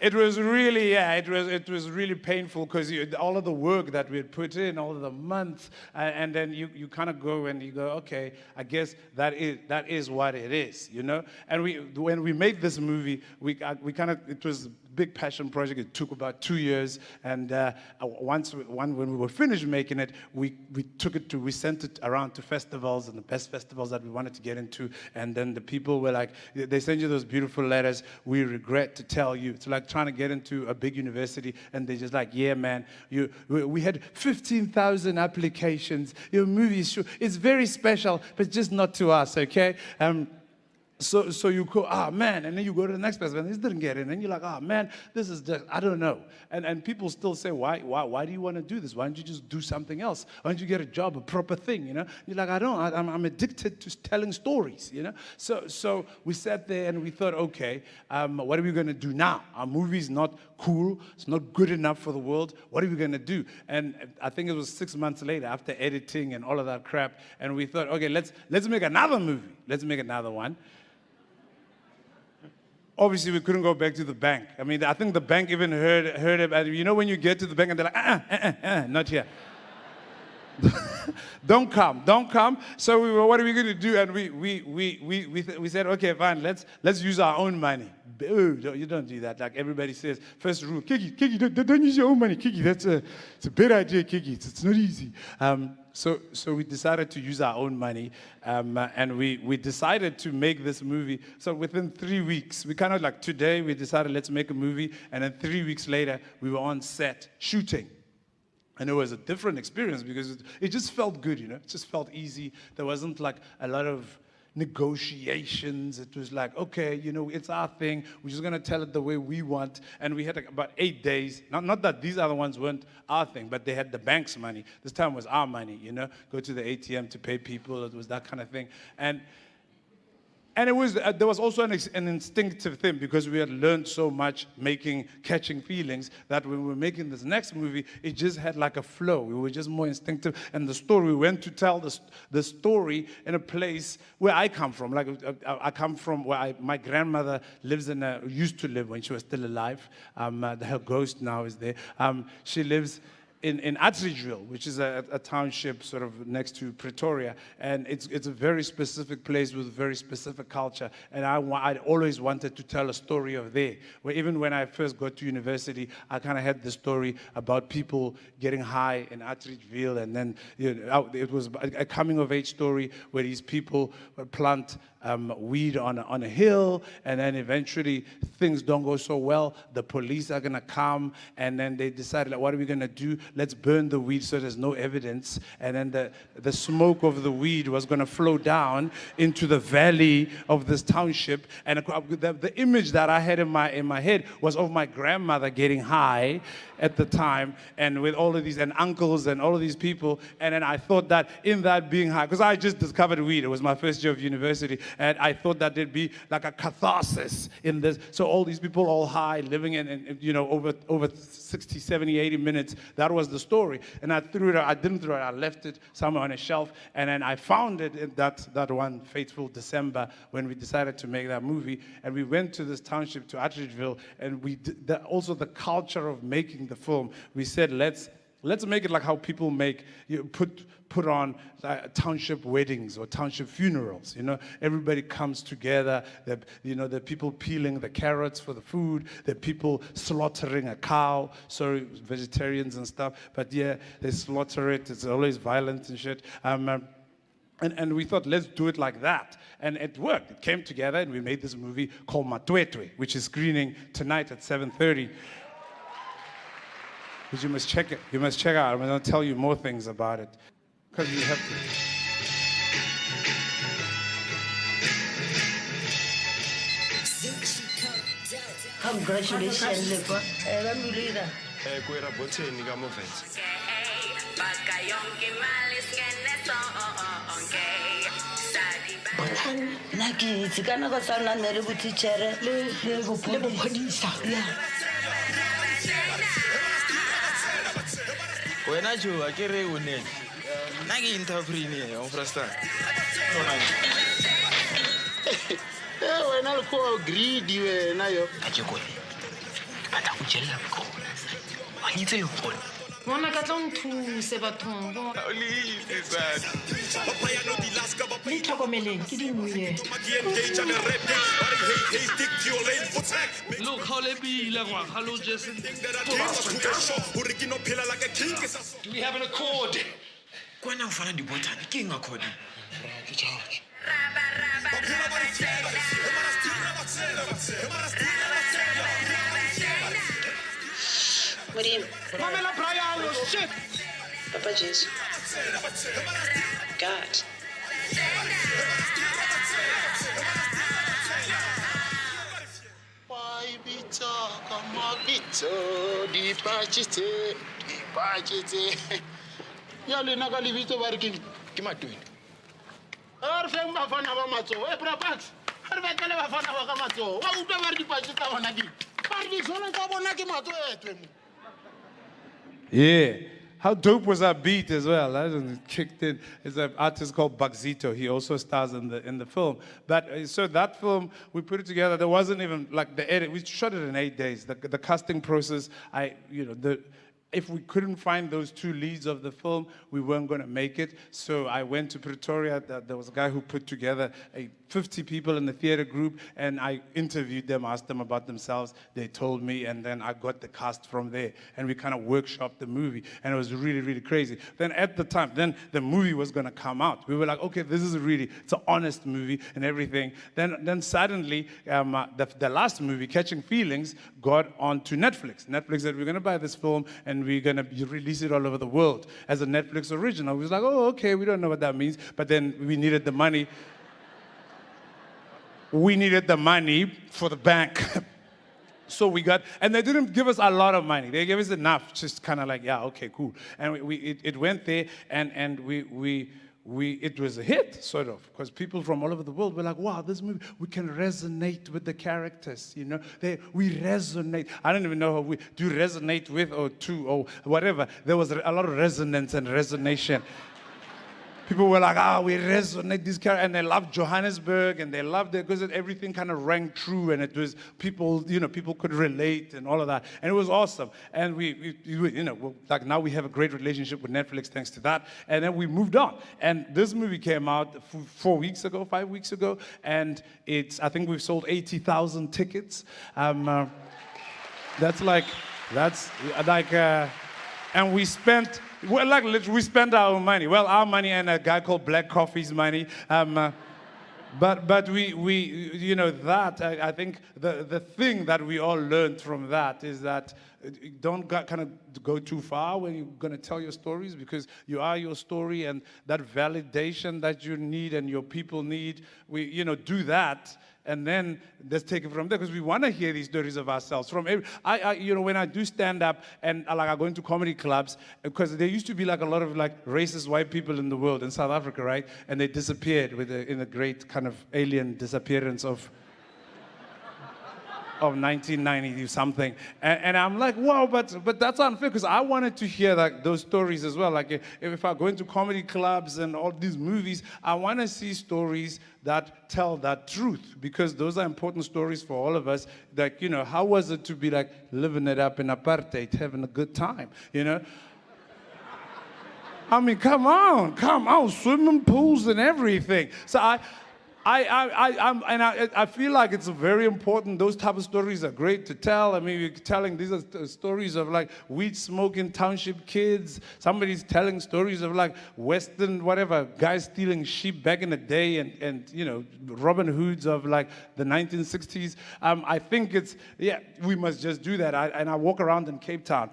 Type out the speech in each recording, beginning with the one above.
It was really, yeah, it was really painful because all of the work that we had put in, all of the months, and then you kind of go and you go, okay, I guess that is what it is, you know. And when we made this movie, we kind of, it was a big passion project. It took about 2 years, and when we were finished making it, we sent it around to festivals, and the best festivals that we wanted to get into, and then the people were like, they send you those beautiful letters. We regret to tell you. It's like trying to get into a big university, and they're just like, yeah, man, we had 15,000 applications. Your movie is it's very special, but just not to us, okay? So you go, man, and then you go to the next person, and this didn't get in, and you're like, man, this is just, I don't know. And people still say, why do you want to do this? Why don't you just do something else? Why don't you get a job, a proper thing, you know? You're like, I'm addicted to telling stories, you know? So we sat there and we thought, okay, what are we going to do now? Our movie's not cool, it's not good enough for the world. What are we going to do? And I think it was 6 months later, after editing and all of that crap, and we thought, okay, let's make another movie. Let's make another one. Obviously, we couldn't go back to the bank. I mean, I think the bank even heard about it. You know, when you get to the bank and they're like, not here. Don't come. So we were, what are we going to do? And we said, okay, fine, let's use our own money. Oh, you don't do that. Like everybody says, first rule, Kiki, don't use your own money, Kiki. It's a bad idea, Kiki. It's not easy. So we decided to use our own money, and we decided to make this movie. So within 3 weeks, we kind of like today, we decided let's make a movie, and then 3 weeks later, we were on set shooting. And it was a different experience because it just felt good, you know? It just felt easy. There wasn't like a lot of negotiations. It was like, okay, you know, it's our thing. We're just going to tell it the way we want. And we had like about 8 days. Not that these other ones weren't our thing, but they had the bank's money. This time was our money, you know? Go to the ATM to pay people. It was that kind of thing. And it was there was also an instinctive thing because we had learned so much catching feelings that when we were making this next movie, it just had like a flow. We were just more instinctive. And the story, we went to tell the story in a place where I come from. Like I come from where my grandmother used to live when she was still alive. Her ghost now is there. She lives in Atteridgeville, which is a township sort of next to Pretoria, and it's a very specific place with very specific culture, and I always wanted to tell a story of there, where even when I first got to university, I kind of had the story about people getting high in Atteridgeville, and then it was a coming-of-age story where these people plant weed on a hill, and then eventually things don't go so well. The police are going to come, and then they decided, like, what are we going to do? Let's burn the weed so there's no evidence. And then the smoke of the weed was going to flow down into the valley of this township. And the image that I had in my head was of my grandmother getting high at the time, and with all of these, and uncles and all of these people. And then I thought that in that being high, because I just discovered weed, it was my first year of university, and I thought that there'd be like a catharsis in this. So all these people all high, living in you know, over 60, 70, 80 minutes, that was the story. And I threw it out, I didn't throw it, I left it somewhere on a shelf, and then I found it in that one fateful December when we decided to make that movie. And we went to this township, to Atteridgeville, and we did also the culture of making the film. We said, let's make it like how people put on township weddings or township funerals. You know, everybody comes together. The people peeling the carrots for the food. The people slaughtering a cow. Sorry, vegetarians and stuff. But yeah, they slaughter it. It's always violent and shit. And we thought, let's do it like that. And it worked. It came together, and we made this movie called Matwetwe, which is screening tonight at 7:30. But you must check it. You must check out. I'm going to tell you more things about it. Because you have to. Congratulations, Lepa. Naki tsikana ka sana nere butichere le go podisa. When I do, I get it with it. Nagi interpret on Frasta. wena le ko greedy wena yo. a ke kone ke batla go jella kona wa itse yo kone Mona ka tla nthuse bathong bo. Le tlhokomeleng ke dinngwe. Look how they be like hello Jason. do we have an accord kwana o fana di botana ke eng accord Ke charge. Modimo, Pamela Brian, oh shit. Papa Jesu. God. Why be talk about it? Di pachite. Ya le na ka lebitso ba re ke matweni a re feng bafana ba matso e prapax a re batele bafana ba ka matso wa utlwa ba re dipatši tsa bona di ba re disone tsa bona ke matso etwe mo. Yeah. How dope was that beat as well? That was kicked in. It's an artist called Kagiso. He also stars in the film. But so that film, we put it together. There wasn't even like the edit. We shot it in 8 days. The casting process. If we couldn't find those two leads of the film, we weren't going to make it. So I went to Pretoria. There was a guy who put together 50 people in the theater group, and I interviewed them, asked them about themselves. They told me, and then I got the cast from there. And we kind of workshopped the movie, and it was really, really crazy. Then at the time, then the movie was going to come out. We were like, okay, this is it's an honest movie and everything. Then suddenly, the last movie, Catching Feelings, got onto Netflix. Netflix said, we're going to buy this film, and we're going to release it all over the world as a Netflix original. We was like, oh, okay, we don't know what that means. But then we needed the money. We needed the money for the bank. So we got, and they didn't give us a lot of money. They gave us enough, just kind of like, yeah, okay, cool. And it went there, and it was a hit, sort of, because people from all over the world were like, wow, this movie, we can resonate with the characters, you know? We resonate. I don't even know how we do resonate with or to or whatever. There was a lot of resonance and resonation. People were like, we resonate this character, and they loved Johannesburg, and they loved it because everything kind of rang true, and it was people, people could relate and all of that, and it was awesome. And we like now we have a great relationship with Netflix thanks to that, and then we moved on. And this movie came out 5 weeks ago, and I think we've sold 80,000 tickets. That's like, and we spent. Well, like we spent our own money. Well, our money and a guy called Black Coffee's money. But we that I think the thing that we all learned from that is that don't kind of go too far when you're going to tell your stories, because you are your story, and that validation that you need and your people need, we do that. And then let's take it from there, because we want to hear these stories of ourselves. From when I do stand up and I go into comedy clubs, because there used to be like a lot of like racist white people in the world in South Africa, right? And they disappeared in a great kind of alien disappearance of 1990 something, and I'm like, wow, but that's unfair, because I wanted to hear like those stories as well. Like if I go into comedy clubs and all these movies, I want to see stories that tell that truth, because those are important stories for all of us. Like, how was it to be like living it up in apartheid, having a good time, I mean, come on, swimming pools and everything. So I feel like it's very important. Those type of stories are great to tell. I mean, you're telling these are stories of like weed smoking township kids. Somebody's telling stories of like Western whatever guys stealing sheep back in the day, and Robin Hoods of like the 1960s. I think we must just do that. I walk around in Cape Town.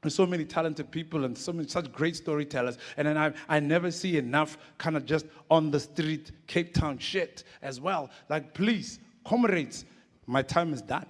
There's so many talented people and such great storytellers. And then I never see enough kind of just on the street Cape Town shit as well. Like, please, comrades, my time is done.